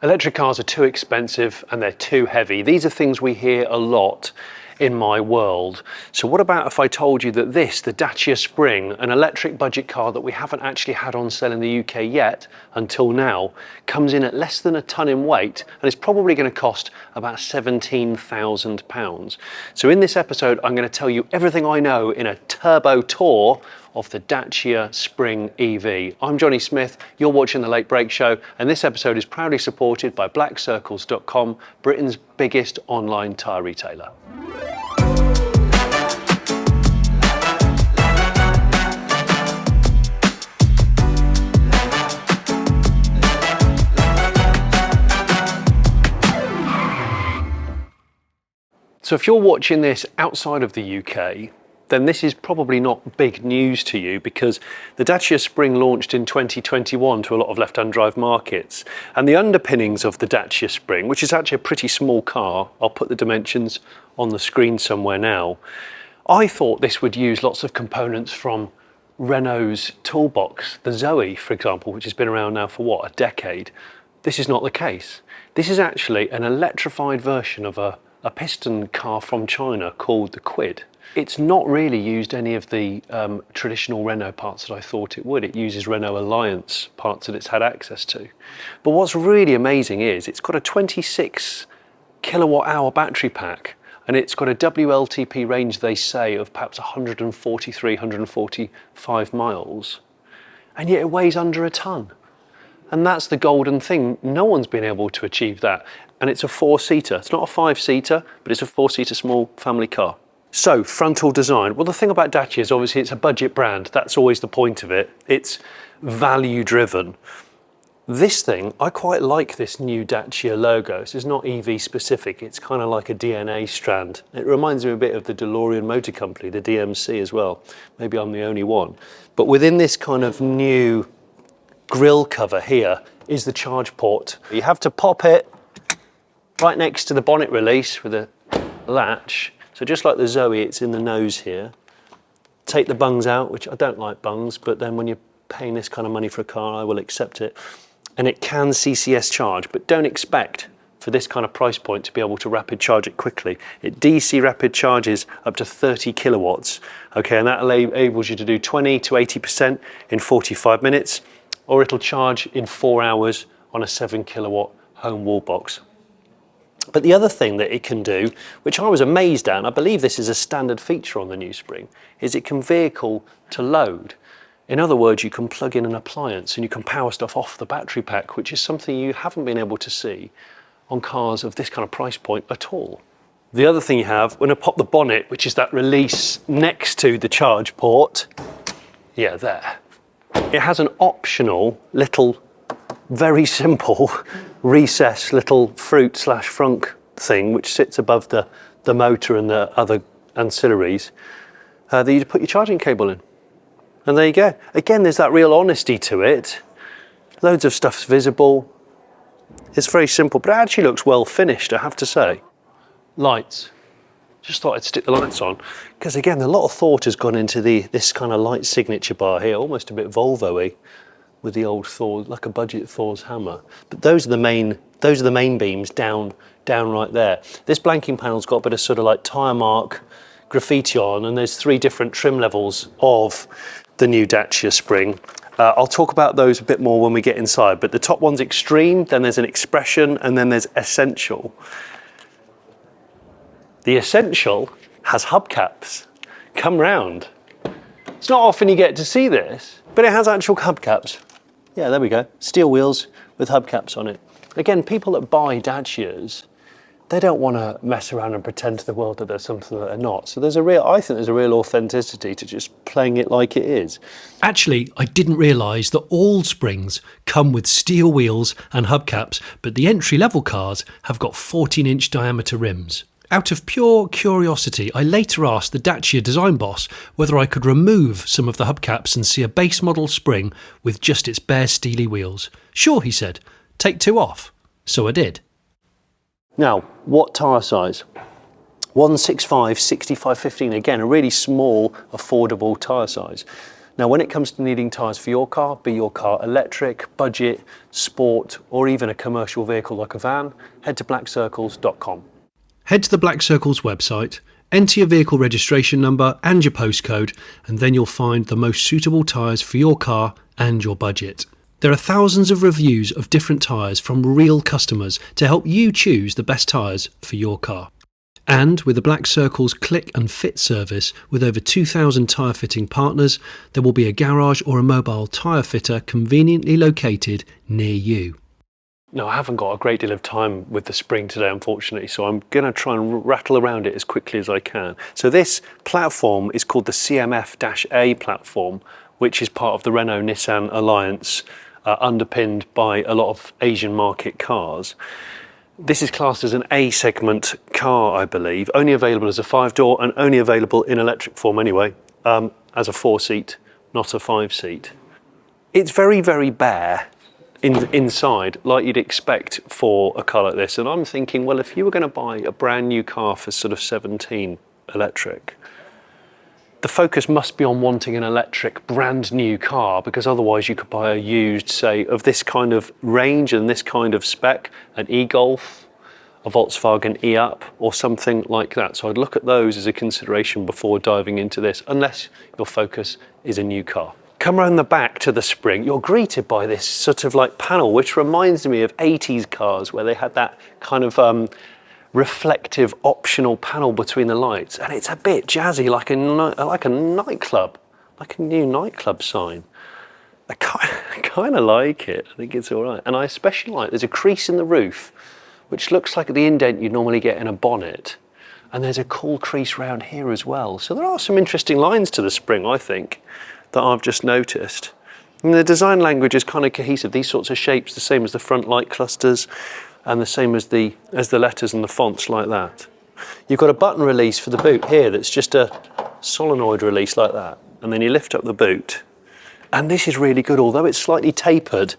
Electric cars are too expensive and they're too heavy. These are things we hear a lot in my world. So what about if I told you that this, the Dacia Spring, an electric budget car that we haven't actually had on sale in the UK yet until now, comes in at less than a tonne in weight and is probably going to cost about £17,000. So in this episode, I'm going to tell you everything I know in a turbo tour of the Dacia Spring EV. I'm Jonny Smith, you're watching The Late Break Show, and this episode is proudly supported by blackcircles.com, Britain's biggest online tyre retailer. So if you're watching this outside of the UK, then this is probably not big news to you because the Dacia Spring launched in 2021 to a lot of left-hand drive markets. And the underpinnings of the Dacia Spring, which is actually a pretty small car, I'll put the dimensions on the screen somewhere now. I thought this would use lots of components from Renault's toolbox, the Zoe, for example, which has been around now for what, a decade. This is not the case. This is actually an electrified version of a piston car from China called the Kwidd. It's not really used any of the traditional Renault parts that I thought it would. It uses Renault Alliance parts that it's had access to. But what's really amazing is it's got a 26 kilowatt hour battery pack and it's got a WLTP range, they say, of perhaps 143, 145 miles. And yet it weighs under a tonne. And that's the golden thing. No one's been able to achieve that. And it's a four-seater. It's not a five-seater, but it's a four-seater small family car. So, frontal design. Well, the thing about Dacia is obviously it's a budget brand. That's always the point of it. It's value-driven. This thing, I quite like this new Dacia logo. This is not EV specific. It's kind of like a DNA strand. It reminds me a bit of the DeLorean Motor Company, the DMC as well. Maybe I'm the only one. But within this kind of new grille cover here is the charge port. You have to pop it right next to the bonnet release with a latch. So just like the Zoe, it's in the nose here. Take the bungs out, which I don't like bungs, but then when you're paying this kind of money for a car, I will accept it. And it can CCS charge, but don't expect for this kind of price point to be able to rapid charge it quickly. It DC rapid charges up to 30 kilowatts, okay, and that enables you to do 20 to 80% in 45 minutes, or it'll charge in 4 hours on a 7 kilowatt home wall box. But the other thing that it can do, which I was amazed at, and I believe this is a standard feature on the new Spring, is it can vehicle to load. In other words, you can plug in an appliance and you can power stuff off the battery pack, which is something you haven't been able to see on cars of this kind of price point at all. The other thing you have, when I pop the bonnet, which is that release next to the charge port, yeah, there. It has an optional little, very simple recess little fruit/frunk thing which sits above the motor and the other ancillaries that you put your charging cable in. And there you go. Again, there's that real honesty to it. Loads of stuff's visible. It's very simple, but it actually looks well finished, I have to say. Lights. Just thought I'd stick the lights on because again, a lot of thought has gone into this kind of light signature bar here, almost a bit Volvo-y, with the old Thor, like a budget Thor's hammer. But those are the main beams down right there. This blanking panel's got a bit of sort of like tyre mark graffiti on, and there's 3 different trim levels of the new Dacia Spring. I'll talk about those a bit more when we get inside, but the top one's extreme, then there's an expression, and then there's essential. The essential has hubcaps. Come round. It's not often you get to see this, but it has actual hubcaps. Yeah, there we go. Steel wheels with hubcaps on it. Again, people that buy Dacias, they don't want to mess around and pretend to the world that they're something that they're not. So I think there's a real authenticity to just playing it like it is. Actually, I didn't realise that all Springs come with steel wheels and hubcaps, but the entry-level cars have got 14-inch diameter rims. Out of pure curiosity, I later asked the Dacia design boss whether I could remove some of the hubcaps and see a base model Spring with just its bare steely wheels. Sure, he said, take 2 off. So I did. Now, what tyre size? 165, 65, 15. Again, a really small, affordable tyre size. Now, when it comes to needing tyres for your car, be your car electric, budget, sport, or even a commercial vehicle like a van, head to blackcircles.com. Head to the Black Circles website, enter your vehicle registration number and your postcode, and then you'll find the most suitable tyres for your car and your budget. There are thousands of reviews of different tyres from real customers to help you choose the best tyres for your car. And with the Black Circles Click and Fit service with over 2,000 tyre fitting partners, there will be a garage or a mobile tyre fitter conveniently located near you. Now, I haven't got a great deal of time with the Spring today, unfortunately, so I'm going to try and rattle around it as quickly as I can. So this platform is called the CMF-A platform, which is part of the Renault Nissan alliance, underpinned by a lot of Asian market cars. This is classed as an A-segment car, I believe, only available as a 5-door and only available in electric form anyway, as a 4-seat, not a 5-seat. It's very, very bare inside, like you'd expect for a car like this. And I'm thinking, well, if you were going to buy a brand new car for sort of 17 electric, the focus must be on wanting an electric brand new car, because otherwise you could buy a used, say, of this kind of range and this kind of spec, an e-Golf, a Volkswagen e-Up or something like that. So I'd look at those as a consideration before diving into this, unless your focus is a new car. Come around the back to the Spring, you're greeted by this sort of like panel, which reminds me of 80s cars where they had that kind of reflective optional panel between the lights, and it's a bit jazzy, like a nightclub, like a new nightclub sign. I kind of like it. I think it's all right, and I especially like there's a crease in the roof, which looks like the indent you'd normally get in a bonnet, and there's a cool crease round here as well. So there are some interesting lines to the Spring, I think, that I've just noticed. And the design language is kind of cohesive. These sorts of shapes, the same as the front light clusters, and the same as the letters and the fonts like that. You've got a button release for the boot here that's just a solenoid release like that, and then you lift up the boot, and this is really good. Although it's slightly tapered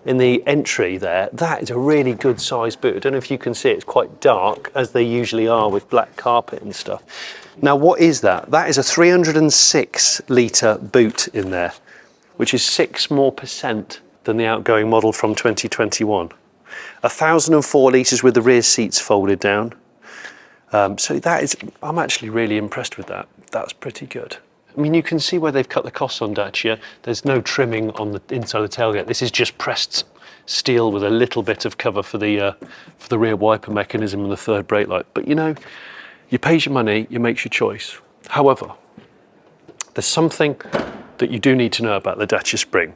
in the entry there, that is a really good sized boot. I don't know if you can see it, it's quite dark, as they usually are with black carpet and stuff. Now, what is that? That is a 306 litre boot in there, which is 6% more than the outgoing model from 2021. 1,004 litres with the rear seats folded down. So that is, I'm actually really impressed with that. That's pretty good. I mean, you can see where they've cut the costs on Dacia. There's no trimming on the inside of the tailgate. This is just pressed steel with a little bit of cover for the rear wiper mechanism and the third brake light. But you know, you pay your money, you make your choice. However, there's something that you do need to know about the Dacia Spring.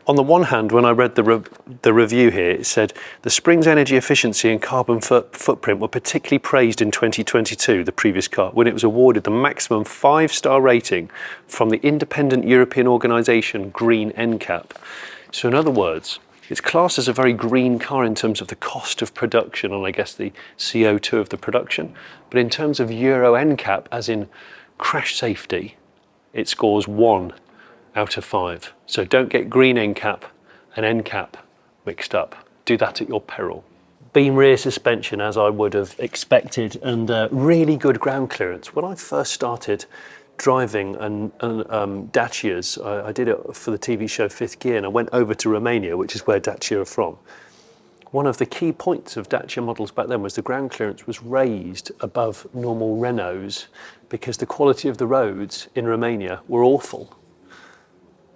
On the one hand, when I read the review here, it said the Spring's energy efficiency and carbon footprint were particularly praised in 2022, the previous car, when it was awarded the maximum 5-star rating from the independent European organisation Green Ncap. So in other words, it's classed as a very green car in terms of the cost of production and I guess the CO2 of the production. But in terms of Euro Ncap, as in crash safety, it scores 1 out of 5. So don't get Green Ncap and Ncap mixed up. Do that at your peril. Beam rear suspension, as I would have expected, and really good ground clearance. When I first started driving Dacias, I did it for the TV show Fifth Gear, and I went over to Romania, which is where Dacia are from. One of the key points of Dacia models back then was the ground clearance was raised above normal Renaults because the quality of the roads in Romania were awful.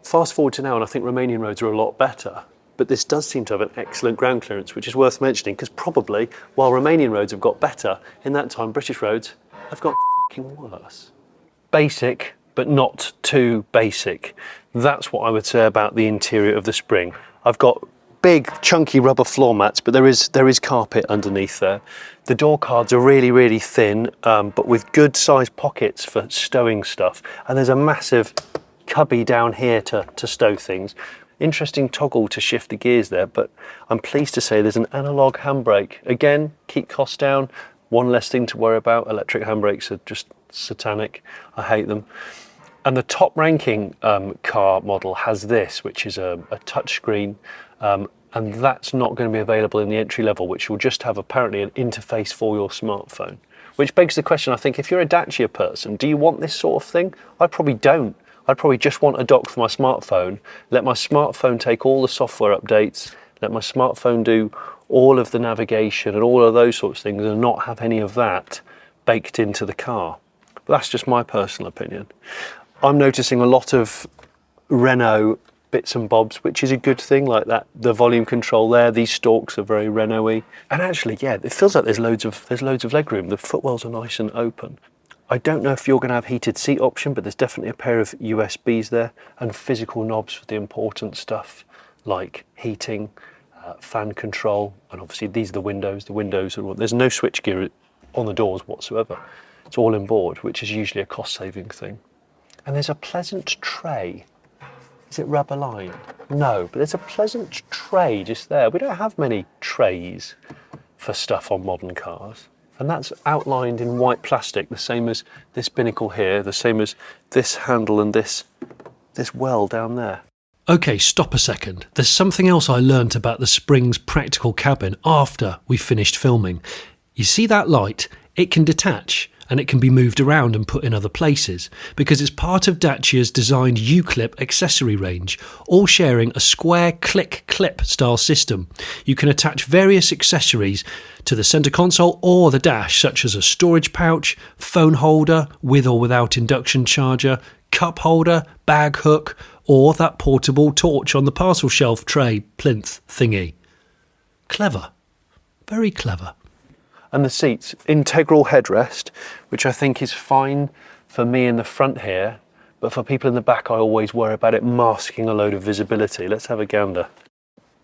Fast forward to now, and I think Romanian roads are a lot better, but this does seem to have an excellent ground clearance, which is worth mentioning, because probably while Romanian roads have got better, in that time British roads have got fucking worse. Basic, but not too basic. That's what I would say about the interior of the Spring. I've got big chunky rubber floor mats, but there is carpet underneath there. The door cards are really, really thin, but with good sized pockets for stowing stuff, and there's a massive cubby down here to stow things. Interesting toggle to shift the gears there, but I'm pleased to say there's an analog handbrake. Again, keep costs down, one less thing to worry about. Electric handbrakes are just satanic. I hate them. And the top ranking car model has this, which is a touchscreen, and that's not going to be available in the entry level, which will just have apparently an interface for your smartphone. Which begs the question, I think, if you're a Dacia person, do you want this sort of thing? I probably don't. I'd probably just want a dock for my smartphone, let my smartphone take all the software updates, let my smartphone do all of the navigation and all of those sorts of things, and not have any of that baked into the car. But that's just my personal opinion. I'm noticing a lot of Renault bits and bobs, which is a good thing, like that, the volume control there, these stalks are very Renault-y. And actually, yeah, it feels like there's loads of legroom. The footwells are nice and open. I don't know if you're going to have heated seat option, but there's definitely a pair of USBs there and physical knobs for the important stuff like heating, fan control, and obviously these are the windows. The windows are, there's no switchgear on the doors whatsoever. It's all inboard, which is usually a cost-saving thing. And there's a pleasant tray. Is it rubber lined? No, but there's a pleasant tray just there. We don't have many trays for stuff on modern cars. And that's outlined in white plastic, the same as this binnacle here, the same as this handle and this well down there. Okay, stop a second. There's something else I learnt about the Spring's practical cabin after we finished filming. You see that light? It can detach and it can be moved around and put in other places because it's part of Dacia's designed U-clip accessory range, all sharing a square click-clip style system. You can attach various accessories to the centre console or the dash, such as a storage pouch, phone holder with or without induction charger, cup holder, bag hook, or that portable torch on the parcel shelf tray plinth thingy. Clever. Very clever. And the seats, integral headrest, which I think is fine for me in the front here, but for people in the back I always worry about it masking a load of visibility. Let's have a gander.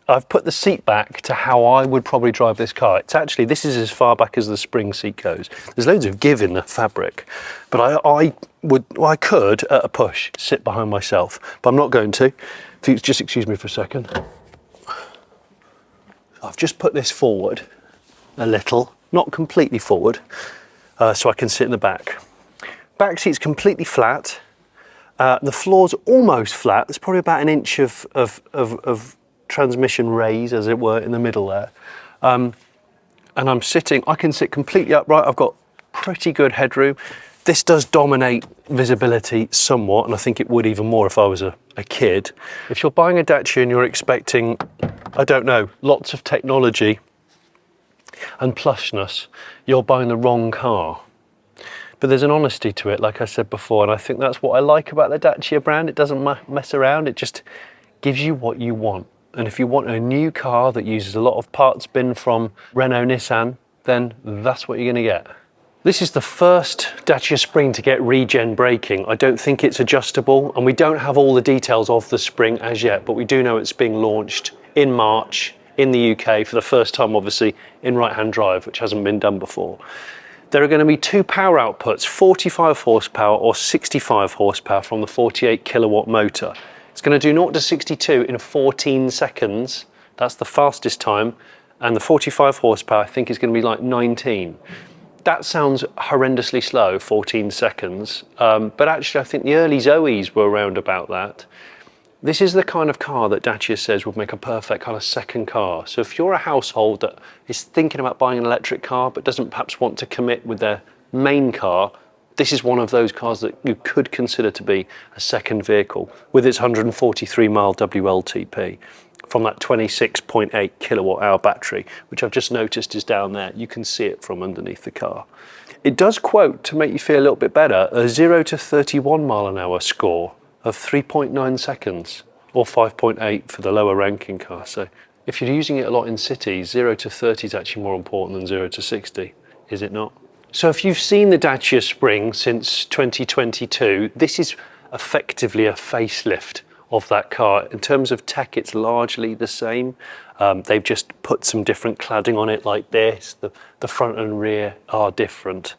I've put the seat back to how I would probably drive this car. It's actually, this is as far back as the Spring seat goes. There's loads of give in the fabric, but I could, at a push, sit behind myself, but I'm not going to. If you just excuse me for a second. I've just put this forward a little, not completely forward, so I can sit in the back. Back seat's completely flat. The floor's almost flat. There's probably about an inch of transmission raise, as it were, in the middle there. And I'm sitting, I can sit completely upright. I've got pretty good headroom. This does dominate visibility somewhat, and I think it would even more if I was a kid. If you're buying a Dacia and you're expecting, I don't know, lots of technology and plushness, you're buying the wrong car. But there's an honesty to it, like I said before, and I think that's what I like about the Dacia brand. It doesn't mess around, it just gives you what you want. And if you want a new car that uses a lot of parts bin from Renault Nissan, then that's what you're going to get. This is the first Dacia Spring to get Regen braking. I don't think it's adjustable, and we don't have all the details of the Spring as yet, but we do know it's being launched in March in the UK for the first time, obviously, in right-hand drive, which hasn't been done before. There are going to be two power outputs, 45 horsepower or 65 horsepower from the 48 kilowatt motor. It's going to do 0 to 62 in 14 seconds. That's the fastest time. And the 45 horsepower, I think, is going to be like 19. That sounds horrendously slow, 14 seconds. But actually, I think the early Zoes were around about that. This is the kind of car that Dacia says would make a perfect kind of second car. So if you're a household that is thinking about buying an electric car but doesn't perhaps want to commit with their main car, this is one of those cars that you could consider to be a second vehicle with its 143 mile WLTP from that 26.8 kilowatt hour battery, which I've just noticed is down there. You can see it from underneath the car. It does quote, to make you feel a little bit better, a 0 to 31 mile an hour score of 3.9 seconds or 5.8 for the lower ranking car. So if you're using it a lot in cities, 0 to 30 is actually more important than 0 to 60, is it not? So if you've seen the Dacia Spring since 2022, this is effectively a facelift of that car. In terms of tech, it's largely the same. They've just put some different cladding on it like this. The front and rear are different.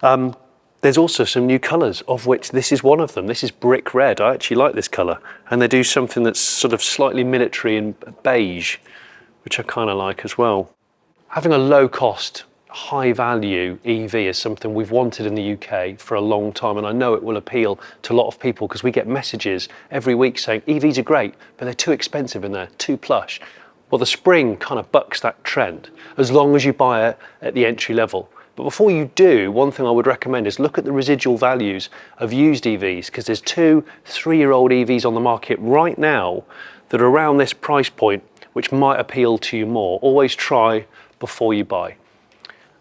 There's also some new colours, of which this is one of them. This is brick red. I actually like this colour. And they do something that's sort of slightly military and beige, which I kind of like as well. Having a low cost, high value EV is something we've wanted in the UK for a long time, and I know it will appeal to a lot of people because we get messages every week saying EVs are great, but they're too expensive and they're too plush. Well, the Spring kind of bucks that trend. As long as you buy it at the entry level, But before you do, one thing I would recommend is look at the residual values of used EVs, because there's 2-3-year-old EVs on the market right now that are around this price point, which might appeal to you more. Always try before you buy.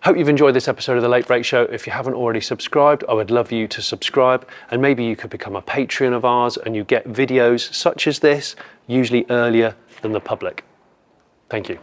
Hope you've enjoyed this episode of The Late Break Show. If you haven't already subscribed, I would love you to subscribe, and maybe you could become a Patreon of ours and you get videos such as this, usually earlier than the public. Thank you.